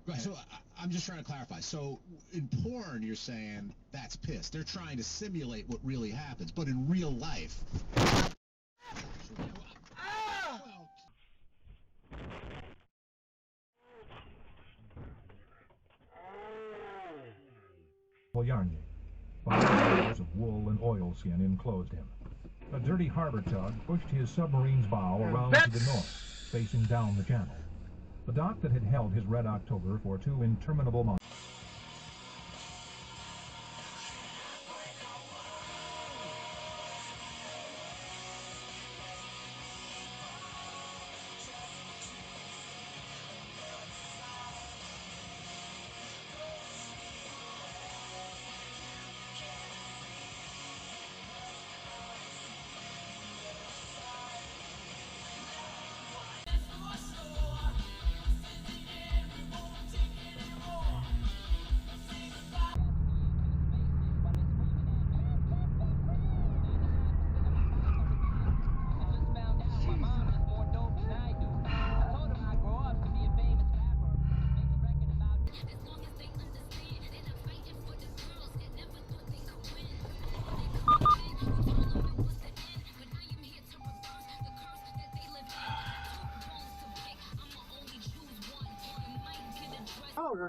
Right, so I'm just trying to clarify. So in porn, you're saying that's piss. They're trying to simulate what really happens, but in real life... Yarny. 5 layers of wool and oilskin enclosed him. A dirty harbor tug pushed his submarine's bow around to the north, facing down the channel. The dock that had held his Red October for 2 interminable months.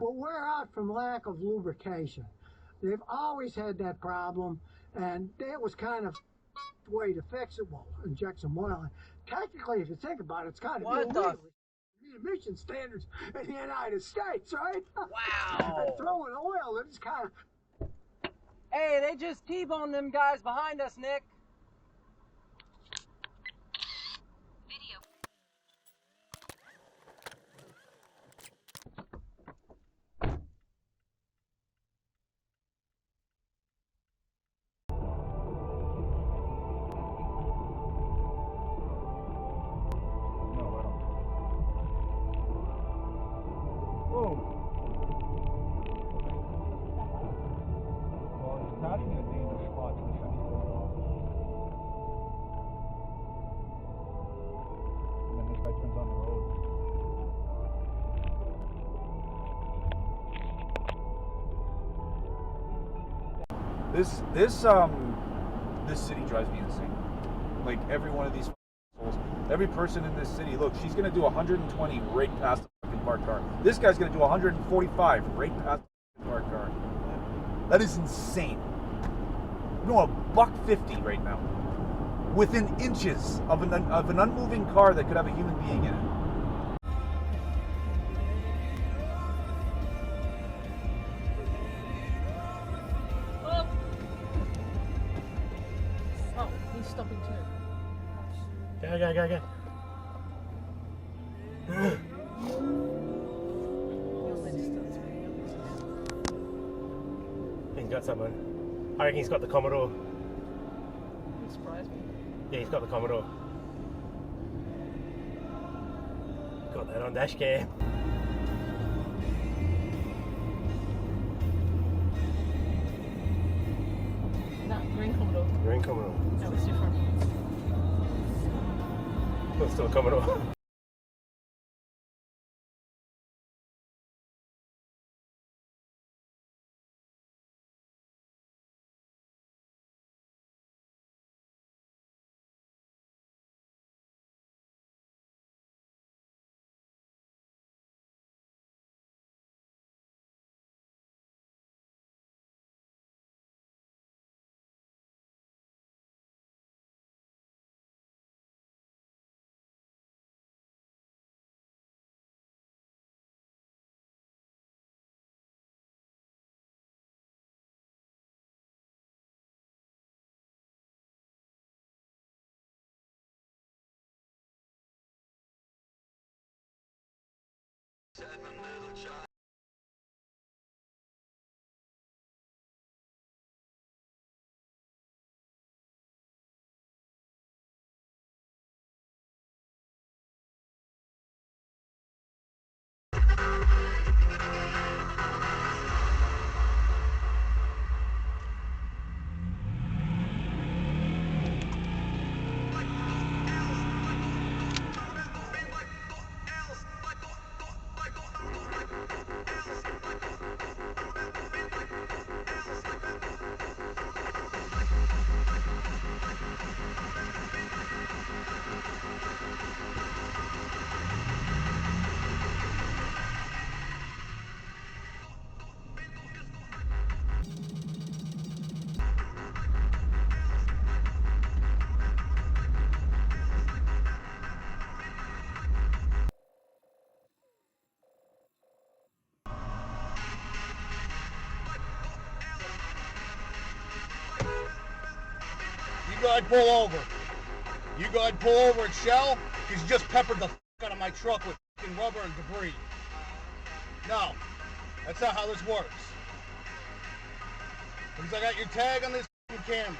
Will wear out from lack of lubrication. They've always had that problem, and that was kind of the way to fix it. Well, inject some oil. Technically, if you think about it, it's kind of illegal. Emission standards in the United States, right? Wow. And throwing oil, it's kind of... Hey, they just T-boned them guys behind us, Nick. This city drives me insane. Like, every one of these fools, every person in this city, look, she's gonna do 120 right past the fucking parked car. This guy's gonna do 145 right past the parked car. That is insane. You know, $150 right now, within inches of an unmoving car that could have a human being in it. Stopping too. Go. He's got someone. I reckon he's got the Commodore. Wouldn't surprise me. Yeah, he's got the Commodore. Got that on Dashcam. No, green Commodore. Green Commodore. That was different. Well, still a Commodore. go ahead and pull over. You go ahead and pull over at Shell, because you just peppered the out of my truck with rubber and debris. No, that's not how this works. Because I got your tag on this camera.